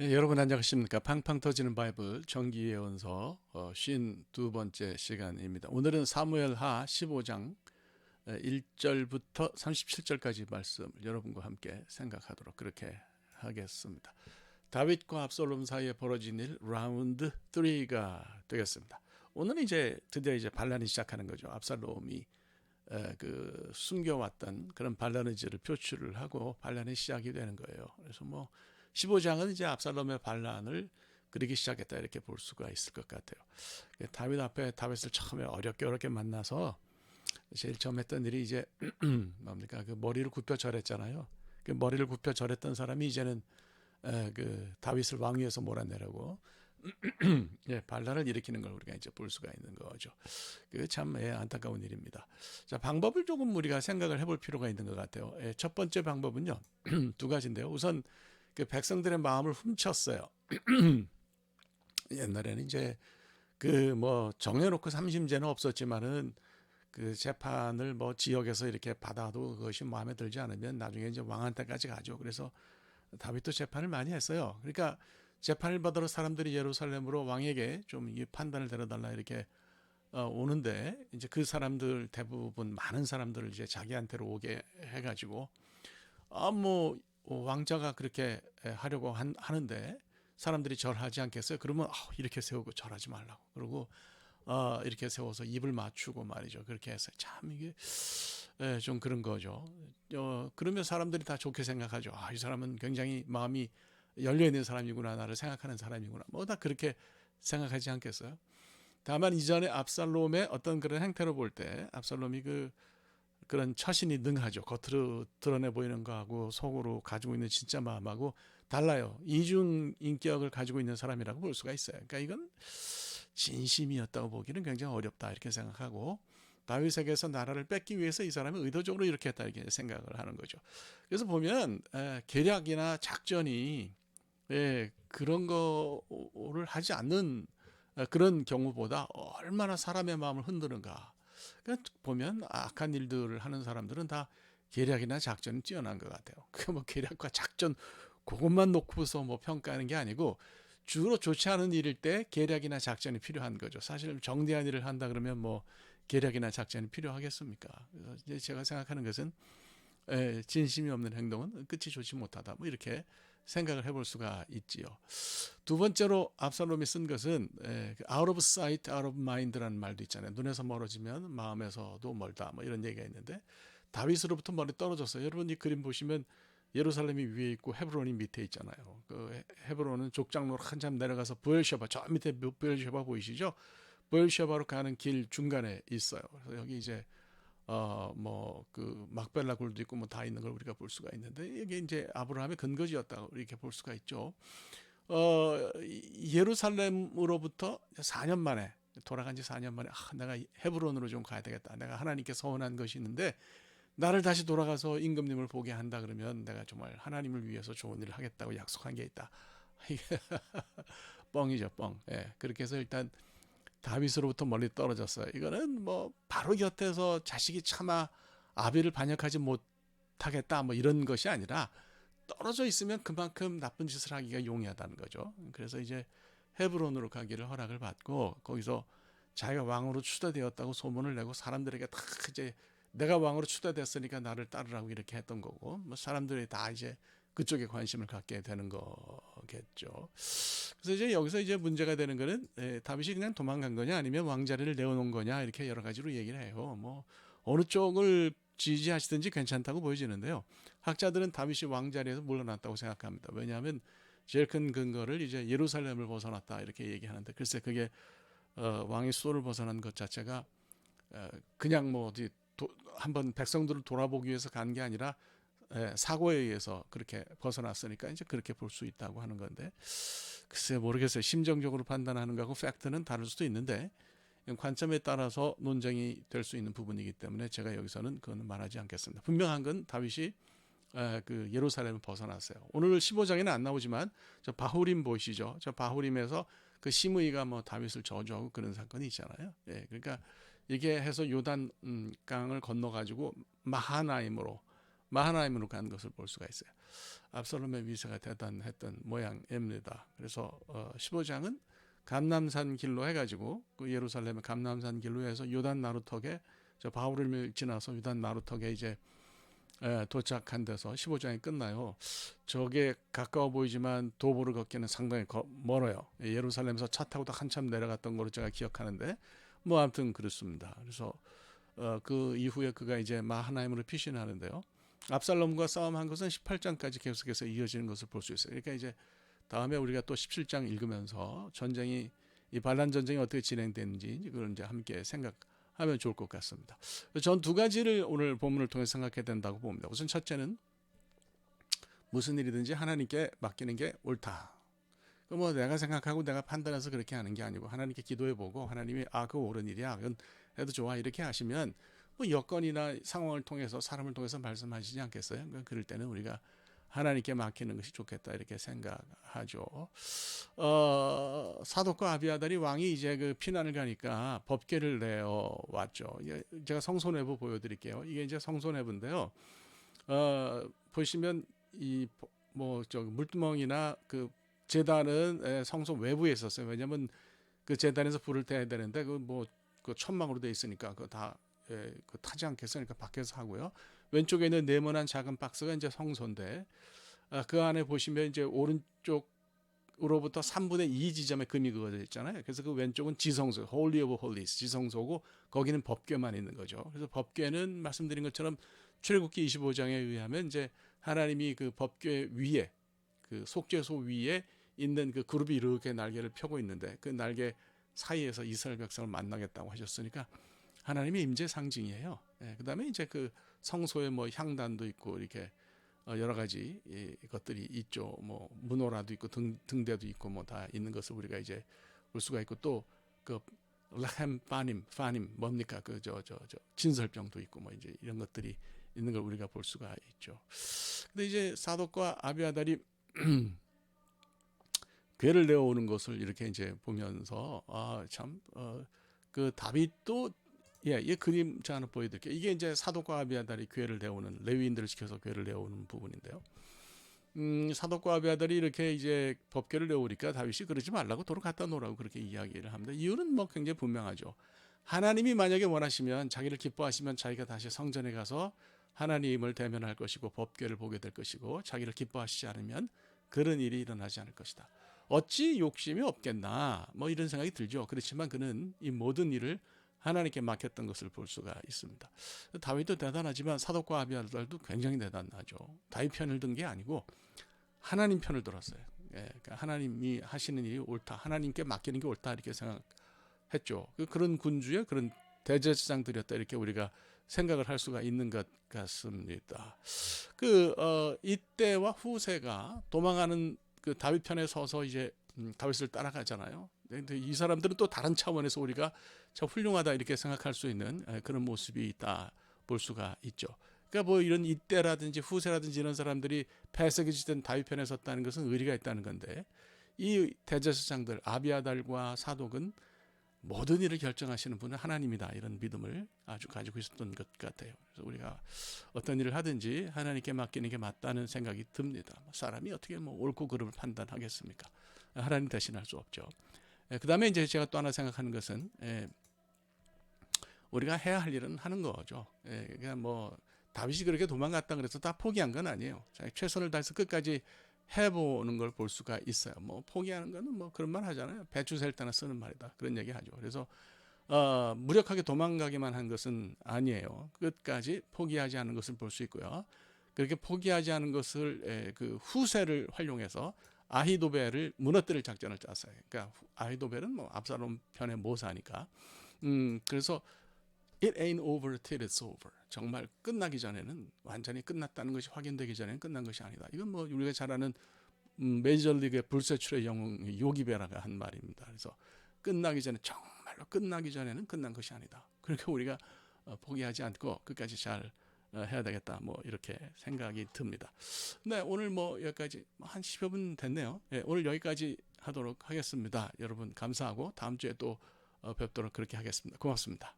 여러분 안녕하십니까? 팡팡 터지는 바이블 정기예언서 52번째 시간입니다. 오늘은 사무엘하 15장 1절부터 37절까지 말씀을 여러분과 함께 생각하도록 그렇게 하겠습니다. 다윗과 압살롬 사이에 벌어진 일 라운드 3가 되겠습니다. 오늘은 이제 드디어 이제 반란이 시작하는 거죠. 압살롬이 숨겨왔던 그런 반란 의지를 표출을 하고 반란이 시작이 되는 거예요. 그래서 15장은 이제 압살롬의 반란을 그리기 시작했다 이렇게 볼 수가 있을 것 같아요. 다윗 앞에 다윗을 처음에 어렵게 만나서 제일 처음 했던 일이 이제 뭡니까 그 머리를 굽혀 절했잖아요. 그 머리를 굽혀 절했던 사람이 이제는 그 다윗을 왕위에서 몰아내려고 반란을 일으키는 걸 우리가 이제 볼 수가 있는 거죠. 그 참 안타까운 일입니다. 자, 방법을 조금 우리가 생각을 해볼 필요가 있는 것 같아요. 첫 번째 방법은요, 두 가지인데요. 우선 그 백성들의 마음을 훔쳤어요. 옛날에는 이제 정해놓고 삼심제는 없었지만은 그 재판을 지역에서 이렇게 받아도 그것이 마음에 들지 않으면 나중에 이제 왕한테까지 가죠. 그래서 다윗도 재판을 많이 했어요. 그러니까 재판을 받으러 사람들이 예루살렘으로 왕에게 좀 이 판단을 내려달라 이렇게 오는데 이제 그 사람들 대부분 많은 사람들을 이제 자기한테로 오게 해가지고 왕자가 그렇게 하려고 하는데 사람들이 절하지 않겠어요? 그러면 이렇게 세우고 절하지 말라고 그러고 이렇게 세워서 입을 맞추고 말이죠. 그렇게 해서 참 이게 좀 그런 거죠. 그러면 사람들이 다 좋게 생각하죠. 이 사람은 굉장히 마음이 열려 있는 사람이구나, 나를 생각하는 사람이구나. 다 그렇게 생각하지 않겠어요? 다만 이전에 압살롬의 어떤 그런 행태로 볼 때 압살롬이 그런 처신이 능하죠. 겉으로 드러내 보이는 거하고 속으로 가지고 있는 진짜 마음하고 달라요. 이중 인격을 가지고 있는 사람이라고 볼 수가 있어요. 그러니까 이건 진심이었다고 보기는 굉장히 어렵다 이렇게 생각하고 다윗에게서 나라를 뺏기 위해서 이 사람이 의도적으로 이렇게 했다 이렇게 생각을 하는 거죠. 그래서 보면 계략이나 작전이 그런 거를 하지 않는 그런 경우보다 얼마나 사람의 마음을 흔드는가. 그러니까 보면 악한 일들을 하는 사람들은 다 계략이나 작전이 뛰어난 것 같아요. 계략과 작전 그것만 놓고서 평가하는 게 아니고 주로 좋지 않은 일일 때 계략이나 작전이 필요한 거죠. 사실 정대한 일을 한다 그러면 계략이나 작전이 필요하겠습니까? 그래서 이제 제가 생각하는 것은 진심이 없는 행동은 끝이 좋지 못하다. 이렇게 생각을 해볼 수가 있지요. 두 번째로 압살롬이 쓴 것은 out of sight, out of mind라는 말도 있잖아요. 눈에서 멀어지면 마음에서도 멀다. 이런 얘기가 있는데 다윗으로부터 멀리 떨어졌어요. 여러분 이 그림 보시면 예루살렘이 위에 있고 헤브론이 밑에 있잖아요. 그 헤브론은 족장로로 한참 내려가서 부엘셰바 저 밑에 부엘셰바 보이시죠? 부엘셰바로 가는 길 중간에 있어요. 그래서 여기 이제 막벨라 굴도 있고 다 있는 걸 우리가 볼 수가 있는데 이게 이제 아브라함의 근거지였다고 이렇게 볼 수가 있죠. 예루살렘으로부터 4년 만에 돌아간 지 4년 만에 내가 헤브론으로 좀 가야 되겠다. 내가 하나님께 서원한 것이 있는데 나를 다시 돌아가서 임금님을 보게 한다 그러면 내가 정말 하나님을 위해서 좋은 일을 하겠다고 약속한 게 있다. 이게 뻥이죠, 뻥. 그렇게 해서 일단 다윗으로부터 멀리 떨어졌어요. 이거는 바로 곁에서 자식이 차마 아비를 반역하지 못하겠다 이런 것이 아니라 떨어져 있으면 그만큼 나쁜 짓을 하기가 용이하다는 거죠. 그래서 이제 헤브론으로 가기를 허락을 받고 거기서 자기가 왕으로 추대되었다고 소문을 내고 사람들에게 다 이제 내가 왕으로 추대됐으니까 나를 따르라고 이렇게 했던 거고 사람들이 다 이제 그쪽에 관심을 갖게 되는 거겠죠. 그래서 이제 여기서 이제 문제가 되는 거는 다윗이 그냥 도망간 거냐 아니면 왕자리를 내어놓은 거냐 이렇게 여러 가지로 얘기를 해요. 어느 쪽을 지지하시든지 괜찮다고 보여지는데요. 학자들은 다윗이 왕자리에서 물러났다고 생각합니다. 왜냐하면 제일 큰 근거를 이제 예루살렘을 벗어났다 이렇게 얘기하는데 글쎄 그게 왕의 수도를 벗어난 것 자체가 그냥 어디 한번 백성들을 돌아보기 위해서 간 게 아니라 사고에 의해서 그렇게 벗어났으니까 이제 그렇게 볼 수 있다고 하는 건데 글쎄 모르겠어요. 심정적으로 판단하는 거하고 팩트는 다를 수도 있는데 관점에 따라서 논쟁이 될 수 있는 부분이기 때문에 제가 여기서는 그거는 말하지 않겠습니다. 분명한 건 다윗이 그 예루살렘을 벗어났어요. 오늘 15장에는 안 나오지만 저 바후림 보이시죠? 저 바후림에서 그 시므이가 다윗을 저주하고 그런 사건이 있잖아요. 그러니까 이게 해서 요단 강을 건너가지고 마하나임으로 마하나임으로 간 것을 볼 수가 있어요. 압살롬의 위세가 대단했던 모양입니다. 그래서 15장은 감람산 길로 해가지고 그 예루살렘의 감람산 길로 해서 요단 나루턱에 저 바울을 지나서 요단 나루턱에 이제 도착한 데서 15장이 끝나요. 저게 가까워 보이지만 도보를 걷기는 상당히 멀어요. 예루살렘에서 차 타고도 한참 내려갔던 걸로 제가 기억하는데 뭐 아무튼 그렇습니다. 그래서 그 이후에 그가 이제 마하나임으로 피신하는데요. 압살롬과 싸움한 것은 18장까지 계속해서 이어지는 것을 볼 수 있어요. 그러니까 이제 다음에 우리가 또 17장 읽으면서 전쟁이 이 반란 전쟁이 어떻게 진행되는지 그걸 이제 함께 생각하면 좋을 것 같습니다. 전 두 가지를 오늘 본문을 통해 생각해야 된다고 봅니다. 우선 첫째는 무슨 일이든지 하나님께 맡기는 게 옳다. 뭐 내가 생각하고 내가 판단해서 그렇게 하는 게 아니고 하나님께 기도해보고 하나님이 그거 옳은 일이야. 그건 해도 좋아. 이렇게 하시면 뭐 여건이나 상황을 통해서 사람을 통해서 말씀하시지 않겠어요? 그러니까 그럴 때는 우리가 하나님께 맡기는 것이 좋겠다 이렇게 생각하죠. 사독과 아비아달이 왕이 이제 그 피난을 가니까 법궤를 내어 왔죠. 제가 성소내부 보여드릴게요. 이게 이제 성소내부인데요. 보시면 이 뭐 저 물두멍이나 그 제단은 성소 외부에 있었어요. 왜냐하면 그 제단에서 불을 떼야 되는데 그 뭐 그 천막으로 돼 있으니까 그거 다 그 타지 않겠으니까 밖에서 하고요. 왼쪽에 있는 네모난 작은 박스가 이제 성소인데 그 안에 보시면 이제 오른쪽으로부터 3분의 2 지점에 금이 그어져 있잖아요. 그래서 그 왼쪽은 지성소, Holy of Holies, 지성소고 거기는 법궤만 있는 거죠. 그래서 법궤는 말씀드린 것처럼 출애굽기 25장에 의하면 이제 하나님이 그 법궤 위에 그 속죄소 위에 있는 그 그룹이 이렇게 날개를 펴고 있는데 그 날개 사이에서 이스라엘 백성을 만나겠다고 하셨으니까 하나님의 임재 상징이에요. 그다음에 이제 그 성소에 뭐 향단도 있고 이렇게 여러 가지 것들이 있죠. 뭐 문호라도 있고 등대도 있고 뭐 다 있는 것을 우리가 이제 볼 수가 있고 또 그 라햄 파님 뭡니까 그 저 진설병도 있고 뭐 이제 이런 것들이 있는 걸 우리가 볼 수가 있죠. 근데 이제 사독과 아비아달이 괴를 내어오는 것을 이렇게 이제 보면서 그 다윗도 이 그림자 하나 보여드릴게요. 이게 이제 사독과 아비아달이 괴를 내오는 레위인들을 시켜서 괴를 내오는 부분인데요. 사독과 아비아달이 이렇게 이제 법궤를 내오니까 다윗이 그러지 말라고 도로 갖다 놓으라고 그렇게 이야기를 합니다. 이유는 뭐 굉장히 분명하죠. 하나님이 만약에 원하시면 자기를 기뻐하시면 자기가 다시 성전에 가서 하나님을 대면할 것이고 법궤를 보게 될 것이고 자기를 기뻐하시지 않으면 그런 일이 일어나지 않을 것이다. 어찌 욕심이 없겠나 뭐 이런 생각이 들죠. 그렇지만 그는 이 모든 일을 하나님께 맡겼던 것을 볼 수가 있습니다. 다윗도 대단하지만 사독과 아비아달도 굉장히 대단하죠. 다윗 편을 든 게 아니고 하나님 편을 들었어요. 그러니까 하나님이 하시는 일이 옳다. 하나님께 맡기는 게 옳다 이렇게 생각했죠. 그런 군주의 그런 대제사장들이었다 이렇게 우리가 생각을 할 수가 있는 것 같습니다. 이때와 후세가 도망하는 그 다윗 편에 서서 이제 다윗을 따라가잖아요. 근데 이 사람들은 또 다른 차원에서 우리가 참 훌륭하다 이렇게 생각할 수 있는 그런 모습이 있다 볼 수가 있죠. 그러니까 뭐 이런 이때라든지 후세라든지 이런 사람들이 패색이 짙은 다윗 편에 섰다는 것은 의리가 있다는 건데 이 대제사장들 아비아달과 사독은 모든 일을 결정하시는 분은 하나님이다 이런 믿음을 아주 가지고 있었던 것 같아요. 그래서 우리가 어떤 일을 하든지 하나님께 맡기는 게 맞다는 생각이 듭니다. 사람이 어떻게 뭐 옳고 그름을 판단하겠습니까? 하나님 대신할 수 없죠. 그 다음에 이제 제가 또 하나 생각하는 것은 우리가 해야 할 일은 하는 거죠. 그냥 뭐 다윗이 그렇게 도망갔다 그래서 다 포기한 건 아니에요. 최선을 다해서 끝까지 해보는 걸 볼 수가 있어요. 뭐 포기하는 거는 뭐 그런 말 하잖아요. 배추 셀 때나 쓰는 말이다. 그런 얘기 하죠. 그래서 무력하게 도망가기만 한 것은 아니에요. 끝까지 포기하지 않은 것을 볼 수 있고요. 그렇게 포기하지 않은 것을 그 후세를 활용해서 아히도벨을 무너뜨릴 작전을 짰어요. 그러니까 아히도벨은 뭐 압살롬 편의 모사니까. 그래서 It ain't over till it's over. 정말 끝나기 전에는 완전히 끝났다는 것이 확인되기 전에는 끝난 것이 아니다. 이건 뭐 우리가 잘 아는 메이저리그의 불세출의 영웅 요기베라가 한 말입니다. 그래서 끝나기 전에 정말로 끝나기 전에는 끝난 것이 아니다. 그러니까 우리가 포기하지 않고 끝까지 잘 해야 되겠다. 뭐 이렇게 생각이 듭니다. 네, 오늘 뭐 여기까지 한 10여 분 됐네요. 오늘 여기까지 하도록 하겠습니다. 여러분 감사하고 다음 주에 또 뵙도록 그렇게 하겠습니다. 고맙습니다.